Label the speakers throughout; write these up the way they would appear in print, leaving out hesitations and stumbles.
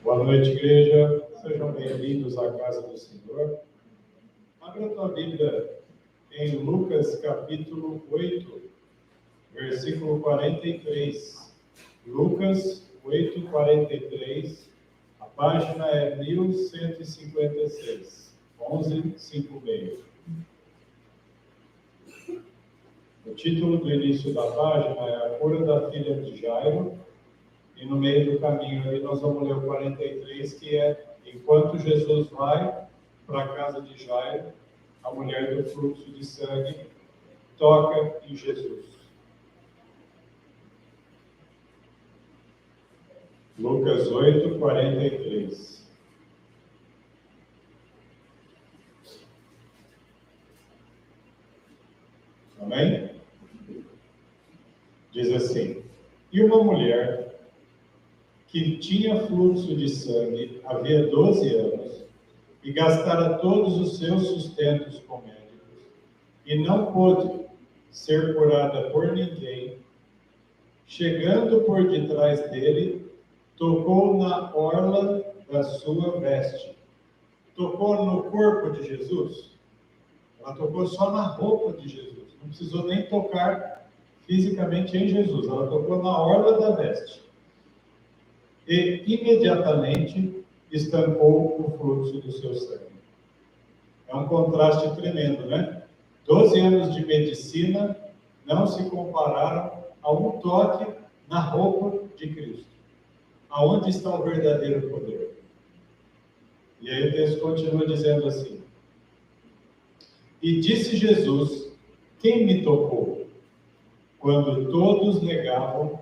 Speaker 1: Boa noite, igreja. Sejam bem-vindos à casa do Senhor. Abra a tua Bíblia em Lucas, capítulo 8, versículo 43. Lucas 8, 43. A página é 1156. 1156. O título do início da página é A Cura da Filha de Jairo. E no meio do caminho ali nós vamos ler o 43, que é: enquanto Jesus vai para a casa de Jairo, a mulher do fluxo de sangue toca em Jesus. Lucas 8, 43. Amém? Diz assim: e uma mulher que tinha fluxo de sangue havia 12 anos e gastara todos os seus sustentos com médicos e não pôde ser curada por ninguém, chegando por detrás dele, tocou na orla da sua veste. Tocou no corpo de Jesus? Ela tocou só na roupa de Jesus. Não precisou nem tocar fisicamente em Jesus. Ela tocou na orla da veste. E imediatamente estancou o fluxo do seu sangue. É um contraste tremendo, né? 12 anos de medicina não se compararam a um toque na roupa de Cristo. Aonde está o verdadeiro poder? E aí o texto continua dizendo assim: e disse Jesus: quem me tocou? Quando todos negavam,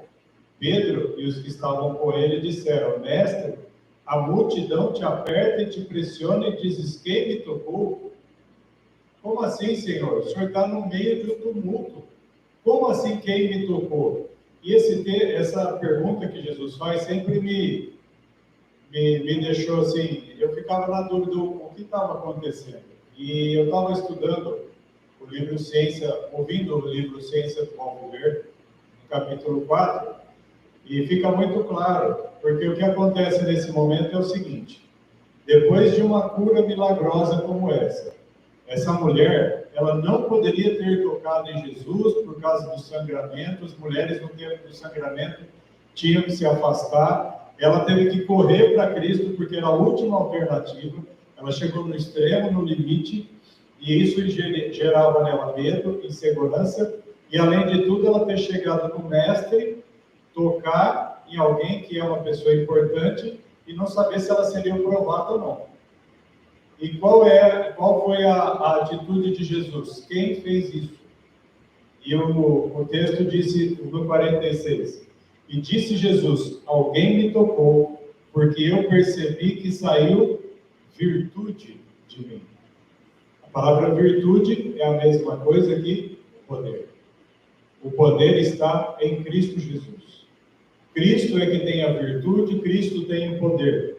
Speaker 1: Pedro e os que estavam com ele disseram: mestre, a multidão te aperta e te pressiona e dizes: quem me tocou? Como assim, Senhor? O Senhor está no meio de um tumulto. Como assim, quem me tocou? E essa pergunta que Jesus faz sempre me deixou assim, eu ficava na dúvida o que estava acontecendo. E eu estava estudando o livro Ciência, ouvindo o livro Ciência do Bom Viver, no capítulo 4, e fica muito claro, porque o que acontece nesse momento é o seguinte: depois de uma cura milagrosa como essa mulher, ela não poderia ter tocado em Jesus por causa do sangramento. As mulheres no tempo do sangramento tinham que se afastar. Ela teve que correr para Cristo porque era a última alternativa. Ela chegou no extremo, no limite, e isso gerava nela medo, insegurança, e além de tudo, ela ter chegado no mestre, tocar em alguém que é uma pessoa importante e não saber se ela seria aprovada ou não. E qual foi a atitude de Jesus? Quem fez isso? E o texto disse no 46: e disse Jesus: alguém me tocou, porque eu percebi que saiu virtude de mim. A palavra virtude é a mesma coisa que poder. O poder está em Cristo Jesus. Cristo é que tem a virtude, Cristo tem o poder.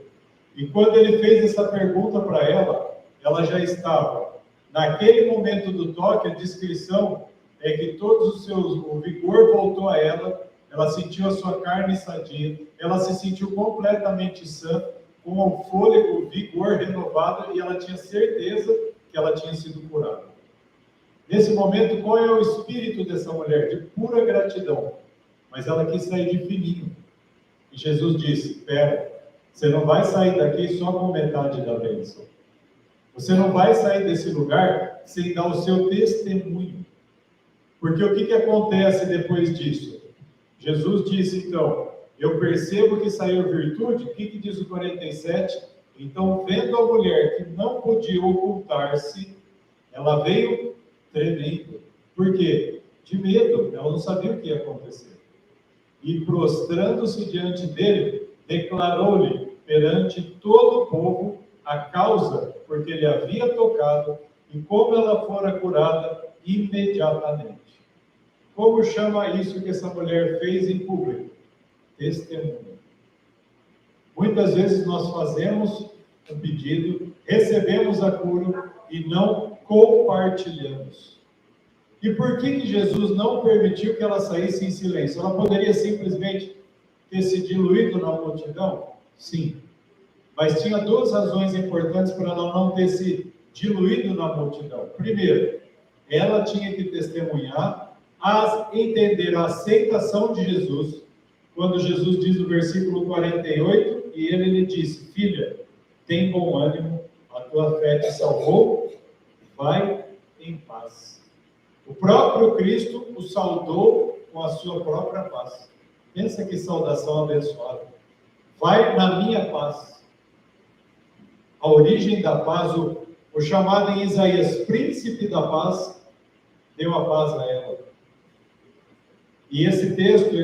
Speaker 1: E quando ele fez essa pergunta para ela já estava, naquele momento do toque, a descrição é que o vigor voltou a ela sentiu a sua carne sadia, ela se sentiu completamente sã, com o fôlego, o vigor renovado, e ela tinha certeza que ela tinha sido curada. Nesse momento, qual é o espírito dessa mulher? De pura gratidão. Mas ela quis sair de fininho. E Jesus disse: espera, você não vai sair daqui só com metade da bênção. Você não vai sair desse lugar sem dar o seu testemunho. Porque o que acontece depois disso? Jesus disse, então: eu percebo que saiu virtude. O que diz o 47? Então, vendo a mulher que não podia ocultar-se, ela veio tremendo. Por quê? De medo, ela não sabia o que ia acontecer. E prostrando-se diante dele, declarou-lhe perante todo o povo a causa porque ele havia tocado e como ela fora curada imediatamente. Como chama isso que essa mulher fez em público? Testemunho. Muitas vezes nós fazemos um pedido, recebemos a cura e não compartilhamos. E por que Jesus não permitiu que ela saísse em silêncio? Ela poderia simplesmente ter se diluído na multidão? Sim. Mas tinha duas razões importantes para ela não ter se diluído na multidão. Primeiro, ela tinha que testemunhar, entender a aceitação de Jesus, quando Jesus diz no versículo 48, e ele lhe disse: filha, tem bom ânimo, a tua fé te salvou, vai em paz. O próprio Cristo o saudou com a sua própria paz. Pensa que saudação abençoada. Vai na minha paz. A origem da paz, o chamado em Isaías príncipe da paz, deu a paz a ela. E esse texto,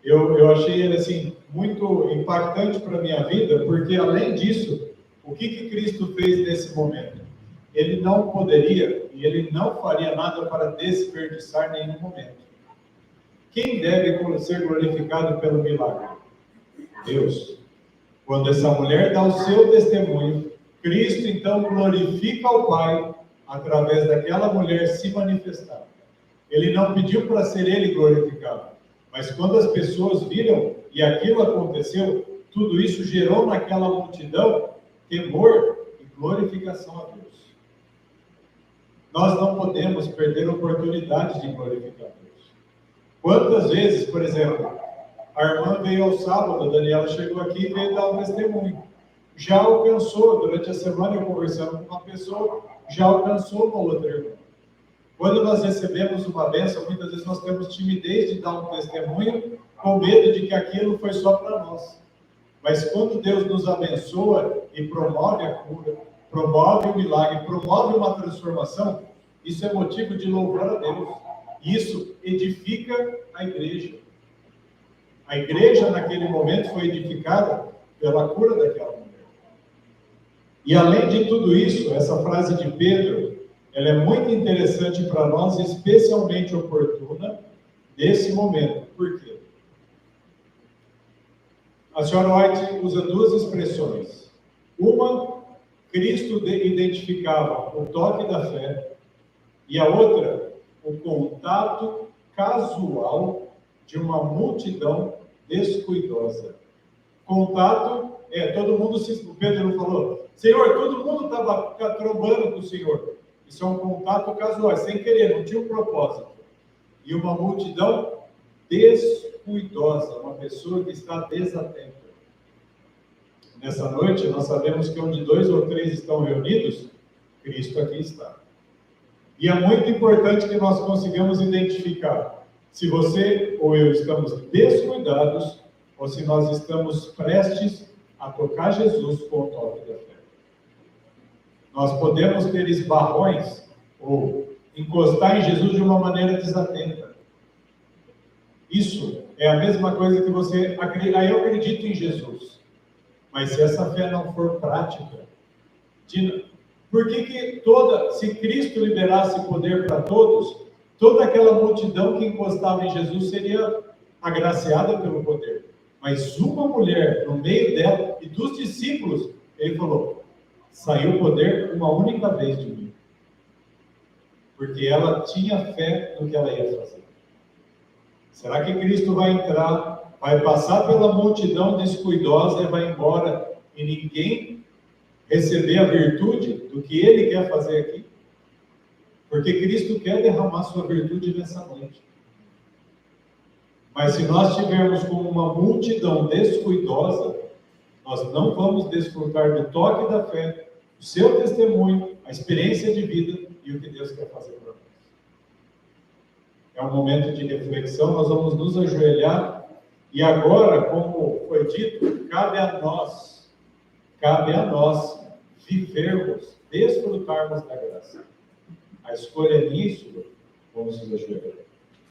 Speaker 1: eu achei ele assim, muito impactante para a minha vida, porque além disso, o que Cristo fez nesse momento? Ele não poderia e ele não faria nada para desperdiçar nenhum momento. Quem deve ser glorificado pelo milagre? Deus. Quando essa mulher dá o seu testemunho, Cristo então glorifica ao Pai através daquela mulher se manifestar. Ele não pediu para ser ele glorificado, mas quando as pessoas viram e aquilo aconteceu, tudo isso gerou naquela multidão temor e glorificação a Deus. Nós não podemos perder a oportunidade de glorificar Deus. Quantas vezes, por exemplo, a irmã veio ao sábado, a Daniela chegou aqui e veio dar um testemunho. Já alcançou, durante a semana eu conversando com uma pessoa, já alcançou uma outra irmã. Quando nós recebemos uma bênção, muitas vezes nós temos timidez de dar um testemunho, com medo de que aquilo foi só para nós. Mas quando Deus nos abençoa e promove a cura, promove o milagre, promove uma transformação, isso é motivo de louvor a Deus. Isso edifica a igreja. A igreja, naquele momento, foi edificada pela cura daquela mulher. E, além de tudo isso, essa frase de Pedro, ela é muito interessante para nós, especialmente oportuna nesse momento. Por quê? A senhora White usa duas expressões. Uma, Cristo identificava o toque da fé, e a outra, o contato casual de uma multidão descuidosa. Contato, todo mundo o Pedro não falou, Senhor, todo mundo estava trombando com o Senhor. Isso é um contato casual, sem querer, não tinha um propósito. E uma multidão descuidosa, uma pessoa que está desatenta. Nessa noite, nós sabemos que onde 2 ou 3 estão reunidos, Cristo aqui está. E é muito importante que nós consigamos identificar se você ou eu estamos descuidados ou se nós estamos prestes a tocar Jesus com o toque da fé. Nós podemos ter esbarrões ou encostar em Jesus de uma maneira desatenta. Isso é a mesma coisa que você acredita. Eu acredito em Jesus, mas se essa fé não for prática, por que se Cristo liberasse poder para todos, toda aquela multidão que encostava em Jesus seria agraciada pelo poder? Mas uma mulher no meio dela e dos discípulos, ele falou, saiu o poder uma única vez de mim. Porque ela tinha fé no que ela ia fazer. Será que Cristo vai entrar, vai passar pela multidão descuidosa e vai embora e ninguém receber a virtude do que ele quer fazer aqui? Porque Cristo quer derramar sua virtude nessa noite. Mas se nós estivermos como uma multidão descuidosa, nós não vamos desfrutar do toque da fé, do seu testemunho, a experiência de vida e o que Deus quer fazer para nós. É um momento de reflexão, nós vamos nos ajoelhar e agora, como foi dito, cabe a nós vivermos, desfrutarmos da graça. A escolha é minha e sua. Vamos nos ajoelhar.